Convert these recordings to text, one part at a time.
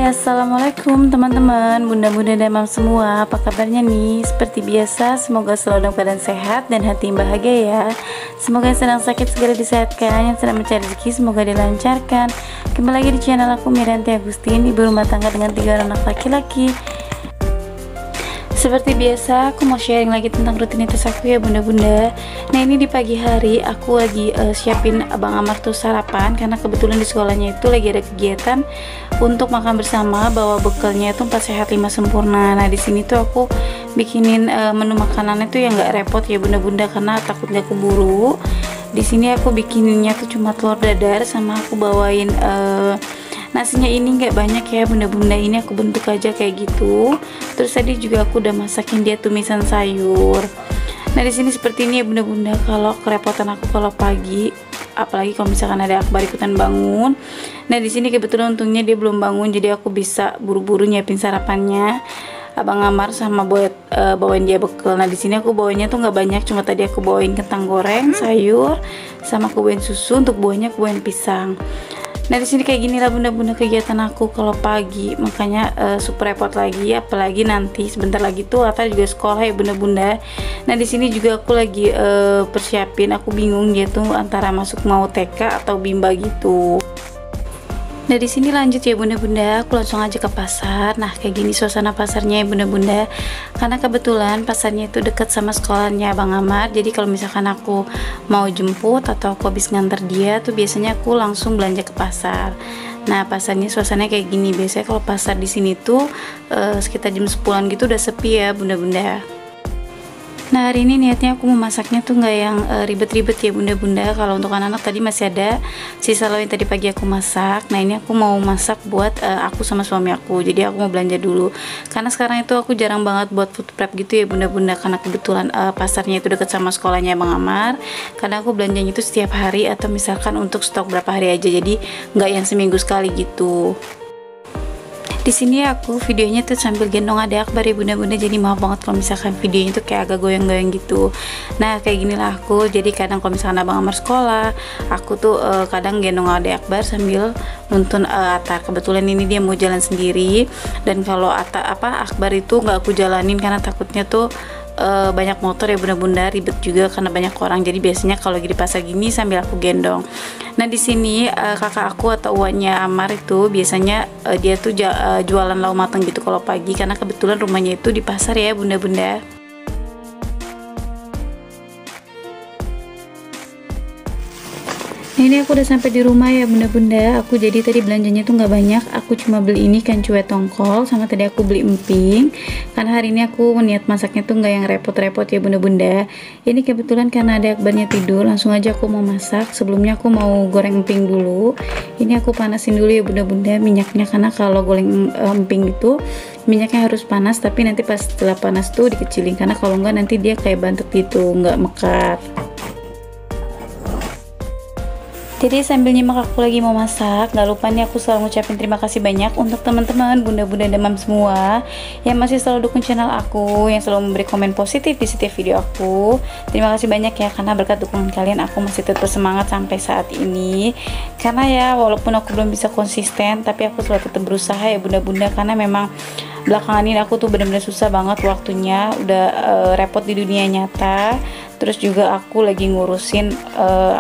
Hai, assalamualaikum teman-teman, bunda-bunda dan mam semua. Apa kabarnya nih? Seperti biasa, semoga selalu dalam keadaan sehat dan hati yang bahagia ya. Semoga yang sedang sakit segera disehatkan, yang sedang mencari rezeki semoga dilancarkan. Kembali lagi di channel aku, Miranti Agustin, ibu rumah tangga dengan 3 anak laki-laki. Seperti biasa, aku mau sharing lagi tentang rutinitas aku ya bunda-bunda. Nah, ini di pagi hari aku lagi siapin Abang Amar tuh sarapan, karena kebetulan di sekolahnya itu lagi ada kegiatan untuk makan bersama, bawa bekalnya itu 4 sehat 5 sempurna. Nah, di sini tuh aku bikinin menu makanannya tuh yang nggak repot ya bunda-bunda, karena takut nggak keburu. Di sini aku bikininnya tuh cuma telur dadar, sama aku bawain nasinya ini nggak banyak ya bunda-bunda, ini aku bentuk aja kayak gitu. Terus tadi juga aku udah masakin dia tumisan sayur. Nah, di sini seperti ini ya bunda-bunda, kalau kerepotan aku kalau pagi, apalagi kalau misalkan ada Akbar ikutan bangun. Nah, di sini kebetulan untungnya dia belum bangun, jadi aku bisa buru-buru nyiapin sarapannya Abang Amar sama buat bawain dia bekal. Nah, di sini aku bawainnya tuh nggak banyak, cuma tadi aku bawain kentang goreng, sayur, sama aku bawain susu. Untuk buahnya aku bawain pisang. Nah, di sini kayak gini lah bunda-bunda kegiatan aku kalau pagi, makanya super repot lagi, apalagi nanti sebentar lagi tuh Atta juga sekolah ya bunda-bunda. Nah, di sini juga aku lagi persiapin, aku bingung dia tuh antara masuk mau TK atau Bimba gitu. Nah, di sini lanjut ya bunda-bunda, aku langsung aja ke pasar. Nah, kayak gini suasana pasarnya ya bunda-bunda, karena kebetulan pasarnya itu dekat sama sekolahnya Bang Amar. Jadi kalau misalkan aku mau jemput atau aku habis nganter dia tuh biasanya aku langsung belanja ke pasar. Nah, pasarnya suasananya kayak gini. Biasanya kalau pasar di sini tuh sekitar jam 10-an gitu udah sepi ya bunda-bunda. Nah, hari ini niatnya aku mau masaknya tuh nggak yang ribet-ribet ya bunda-bunda. Kalau untuk anak-anak tadi masih ada sisa lauk yang tadi pagi aku masak. Nah, ini aku mau masak buat aku sama suami aku. Jadi aku mau belanja dulu, karena sekarang itu aku jarang banget buat food prep gitu ya bunda-bunda, karena kebetulan pasarnya itu dekat sama sekolahnya Bang Amar. Karena aku belanjanya itu setiap hari, atau misalkan untuk stok berapa hari aja, jadi nggak yang seminggu sekali gitu. Di sini aku videonya tuh sambil gendong adek Akbar ya bunda-bunda, jadi maaf banget kalau misalkan videonya tuh kayak agak goyang-goyang gitu. Nah, kayak ginilah aku, jadi kadang kalau misalkan Abang Amar sekolah, aku tuh kadang gendong adek Akbar sambil nuntun Atta. Kebetulan ini dia mau jalan sendiri, dan kalau Akbar itu nggak aku jalanin karena takutnya tuh banyak motor ya bunda-bunda, ribet juga karena banyak orang. Jadi biasanya kalau lagi di pasar gini sambil aku gendong. Nah, di sini kakak aku atau uaknya Amar itu biasanya dia tuh jualan lauk matang gitu kalau pagi, karena kebetulan rumahnya itu di pasar ya bunda-bunda. Nah, ini aku udah sampai di rumah ya bunda-bunda. Aku jadi tadi belanjanya tuh nggak banyak, aku cuma beli ini kan cuek tongkol, sama tadi aku beli emping, karena hari ini aku niat masaknya tuh nggak yang repot-repot ya bunda-bunda. Ini kebetulan karena ada Akbarnya tidur, langsung aja aku mau masak. Sebelumnya aku mau goreng emping dulu. Ini aku panasin dulu ya bunda-bunda minyaknya, karena kalau goreng emping itu minyaknya harus panas, tapi nanti pas setelah panas tuh dikecilin, karena kalau nggak nanti dia kayak bantet gitu, nggak mekar. Jadi sambil nyimak aku lagi mau masak, gak lupa nih aku selalu ngucapin terima kasih banyak untuk teman-teman, bunda-bunda dan mam semua yang masih selalu dukung channel aku, yang selalu memberi komen positif di setiap video aku. Terima kasih banyak ya, karena berkat dukungan kalian aku masih tetap semangat sampai saat ini. Karena ya walaupun aku belum bisa konsisten, tapi aku selalu tetap berusaha ya bunda-bunda, karena memang belakangan ini aku tuh benar-benar susah banget waktunya, udah repot di dunia nyata. Terus juga aku lagi ngurusin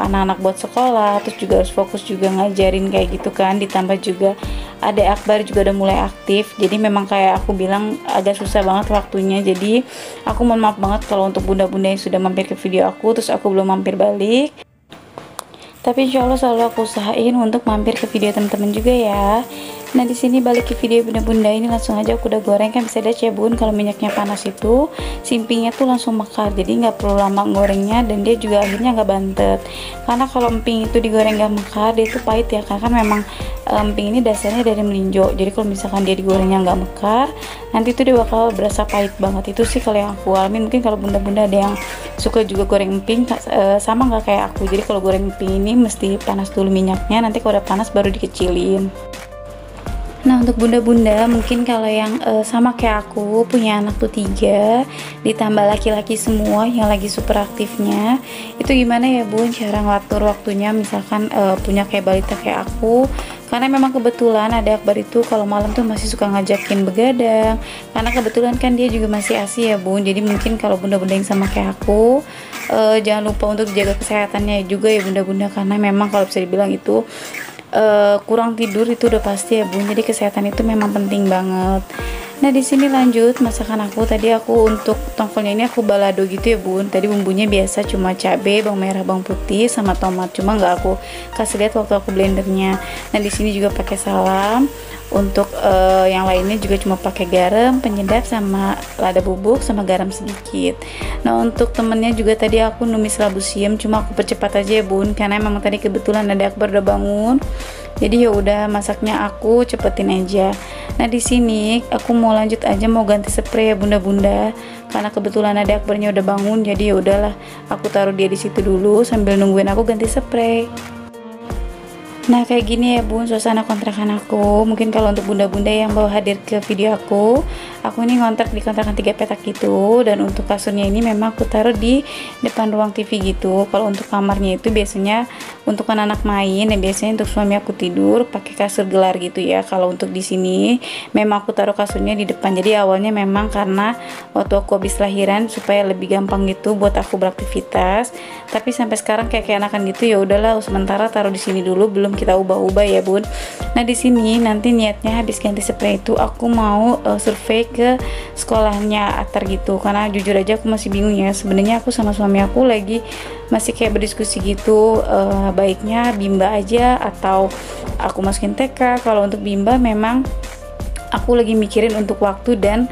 anak-anak buat sekolah, terus juga harus fokus juga ngajarin kayak gitu kan, ditambah juga ada Akbar juga udah mulai aktif. Jadi memang kayak aku bilang agak susah banget waktunya. Jadi aku mohon maaf banget kalau untuk bunda-bunda yang sudah mampir ke video aku terus aku belum mampir balik. Tapi insya Allah selalu aku usahain untuk mampir ke video teman-teman juga ya. Nah, di sini balik ke video bunda-bunda, ini langsung aja aku udah goreng, kan bisa lihat ya bun, kalau minyaknya panas itu simpingnya tuh langsung mekar, jadi nggak perlu lama gorengnya, dan dia juga akhirnya nggak bantet. Karena kalau emping itu digoreng nggak mekar, dia tuh pahit ya, karena kan memang emping ini dasarnya dari melinjo. Jadi kalau misalkan dia digorengnya nggak mekar, nanti tuh dia bakal berasa pahit banget. Itu sih kalau yang aku alamin. Mungkin kalau bunda-bunda ada yang suka juga goreng emping sama nggak kayak aku. Jadi kalau goreng emping ini mesti panas dulu minyaknya, nanti kalau udah panas baru dikecilin. Nah, untuk bunda-bunda mungkin kalau yang sama kayak aku punya anak tuh 3, ditambah laki-laki semua yang lagi super aktifnya, itu gimana ya bun cara ngatur waktunya, misalkan punya kayak balita kayak aku, karena memang kebetulan ada Akbar itu kalau malam tuh masih suka ngajakin begadang, karena kebetulan kan dia juga masih ASI ya bun. Jadi mungkin kalau bunda-bunda yang sama kayak aku, jangan lupa untuk jaga kesehatannya juga ya bunda-bunda, karena memang kalau bisa dibilang itu kurang tidur itu udah pasti ya bun. Jadi kesehatan itu memang penting banget. Nah, di sini lanjut masakan aku. Tadi aku untuk tongkolnya ini aku balado gitu ya bun. Tadi bumbunya biasa cuma cabai, bawang merah, bawang putih sama tomat. Cuma nggak aku kasih lihat waktu aku blendernya. Nah, di sini juga pakai salam. Untuk yang lainnya juga cuma pakai garam, penyedap sama lada bubuk sama garam sedikit. Nah, untuk temennya juga tadi aku numis labu siam, cuma aku percepat aja ya bun, karena memang tadi kebetulan ada Akbar udah bangun. Jadi ya udah masaknya aku cepetin aja. Nah, di sini aku mau lanjut aja mau ganti spray ya bunda-bunda, karena kebetulan ada Akbarnya udah bangun. Jadi ya udahlah, aku taruh dia di situ dulu sambil nungguin aku ganti spray. Nah, kayak gini ya bun suasana kontrakan aku. Mungkin kalau untuk bunda-bunda yang bawa hadir ke video aku ini ngontrak di kontrakan 3 petak gitu. Dan untuk kasurnya ini memang aku taruh di depan ruang TV gitu. Kalau untuk kamarnya itu biasanya untuk anak-anak main, dan biasanya untuk suami aku tidur pakai kasur gelar gitu ya. Kalau untuk di sini memang aku taruh kasurnya di depan. Jadi awalnya memang karena waktu aku habis lahiran supaya lebih gampang gitu buat aku beraktivitas. Tapi sampai sekarang kayak enakan gitu, ya udahlah sementara taruh di sini dulu, belum kita ubah-ubah ya bun. Nah, di sini nanti niatnya habis ganti spray itu aku mau survei ke sekolahnya Atar gitu, karena jujur aja aku masih bingung ya. Sebenarnya aku sama suami aku lagi masih kayak berdiskusi gitu, baiknya Bimba aja atau aku masukin TK. Kalau untuk Bimba memang aku lagi mikirin untuk waktu dan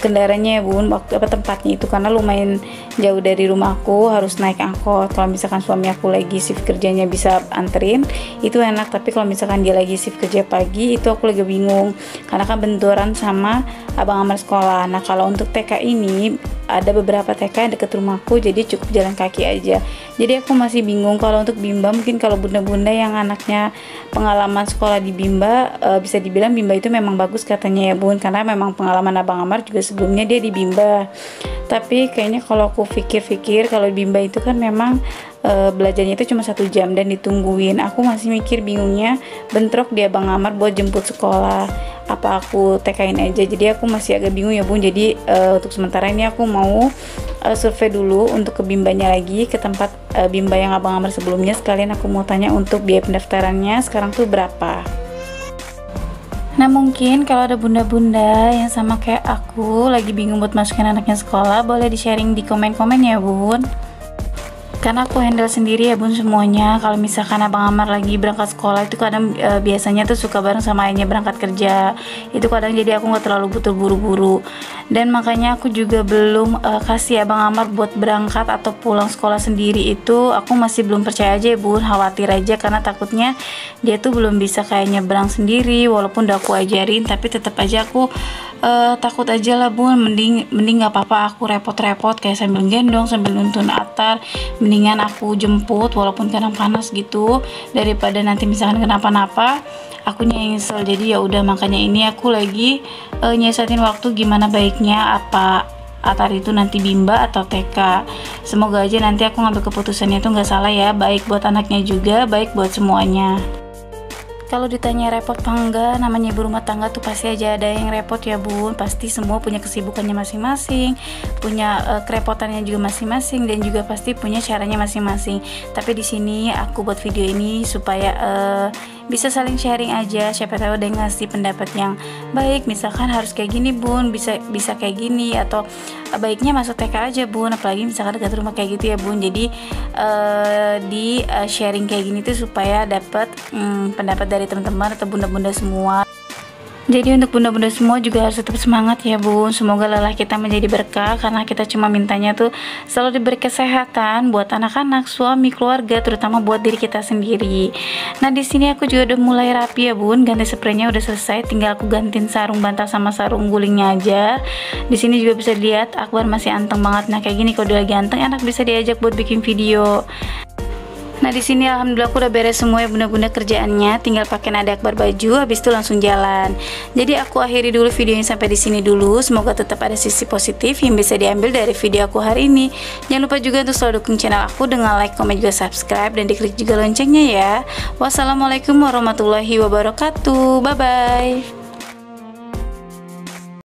kendaraannya ya bun, waktu tempatnya itu, karena lumayan jauh dari rumahku, harus naik angkot. Kalau misalkan suami aku lagi shift kerjanya bisa anterin, itu enak. Tapi kalau misalkan dia lagi shift kerja pagi, itu aku lagi bingung karena kan benturan sama abang Amar sekolah. Nah, kalau untuk TK ini ada beberapa TK yang deket rumahku, jadi cukup jalan kaki aja. Jadi aku masih bingung. Kalau untuk Bimba, mungkin kalau bunda-bunda yang anaknya pengalaman sekolah di Bimba, bisa dibilang Bimba itu memang bagus katanya ya bun, karena memang pengalaman abang Amar juga sebelumnya dia di Bimba. Tapi kayaknya kalau aku pikir-pikir, kalau di Bimba itu kan memang belajarnya itu cuma 1 jam dan ditungguin. Aku masih mikir, bingungnya bentrok dia Bang Amar buat jemput sekolah, apa aku TK-in aja. Jadi aku masih agak bingung ya bun. Jadi untuk sementara ini aku mau survei dulu untuk ke Bimbanya lagi, ke tempat Bimba yang Abang Amar sebelumnya. Sekalian aku mau tanya untuk biaya pendaftarannya sekarang tuh berapa. Nah, mungkin kalau ada bunda-bunda yang sama kayak aku lagi bingung buat masukin anaknya sekolah, boleh di-sharing di komen-komen ya bun, karena aku handle sendiri ya bun semuanya. Kalau misalkan Abang Amar lagi berangkat sekolah itu kadang biasanya tuh suka bareng sama ayahnya berangkat kerja, itu kadang jadi aku nggak terlalu butuh buru-buru. Dan makanya aku juga belum kasih Abang Amar buat berangkat atau pulang sekolah sendiri. Itu aku masih belum percaya aja ya bun, khawatir aja karena takutnya dia tuh belum bisa kayak nyebrang sendiri. Walaupun udah aku ajarin, tapi tetap aja aku takut aja lah bun. Mending nggak apa-apa aku repot-repot kayak sambil gendong, sambil nuntun Atar. Mendingan aku jemput walaupun kadang panas gitu, daripada nanti misalkan kenapa-napa aku nyesel. Jadi ya udah, makanya ini aku lagi nyiasatin waktu gimana baiknya, apa Atar itu nanti Bimba atau TK. Semoga aja nanti aku ngambil keputusannya itu nggak salah ya, baik buat anaknya juga, baik buat semuanya. Kalau ditanya repot apa enggak, namanya ibu rumah tangga tuh pasti aja ada yang repot ya bun. Pasti semua punya kesibukannya masing-masing, punya kerepotannya juga masing-masing, dan juga pasti punya caranya masing-masing. Tapi di sini aku buat video ini supaya bisa saling sharing aja. Siapa tahu ada yang ngasih pendapat yang baik, misalkan harus kayak gini bun, bisa kayak gini, atau baiknya masuk TK aja bun, apalagi misalkan dekat rumah kayak gitu ya bun. Jadi di sharing kayak gini tuh supaya dapat pendapat dari teman-teman atau bunda-bunda semua. Jadi untuk bunda-bunda semua juga harus tetap semangat ya bun. Semoga lelah kita menjadi berkah, karena kita cuma mintanya tuh selalu diberi kesehatan buat anak-anak, suami, keluarga, terutama buat diri kita sendiri. Nah, di sini aku juga udah mulai rapi ya bun. Ganti spraynya udah selesai, tinggal aku gantiin sarung bantal sama sarung gulingnya aja. Di sini juga bisa lihat Akbar masih anteng banget. Nah, kayak gini kalau dia lagi anteng enak bisa diajak buat bikin video. Nah, di sini alhamdulillah aku udah beres semua ya bunda-bunda kerjaannya, tinggal pakai nada akbar baju, habis itu langsung jalan. Jadi aku akhiri dulu videonya sampai di sini dulu. Semoga tetap ada sisi positif yang bisa diambil dari video aku hari ini. Jangan lupa juga untuk selalu dukung channel aku dengan like, komen juga subscribe, dan diklik juga loncengnya ya. Wassalamualaikum warahmatullahi wabarakatuh. Bye bye.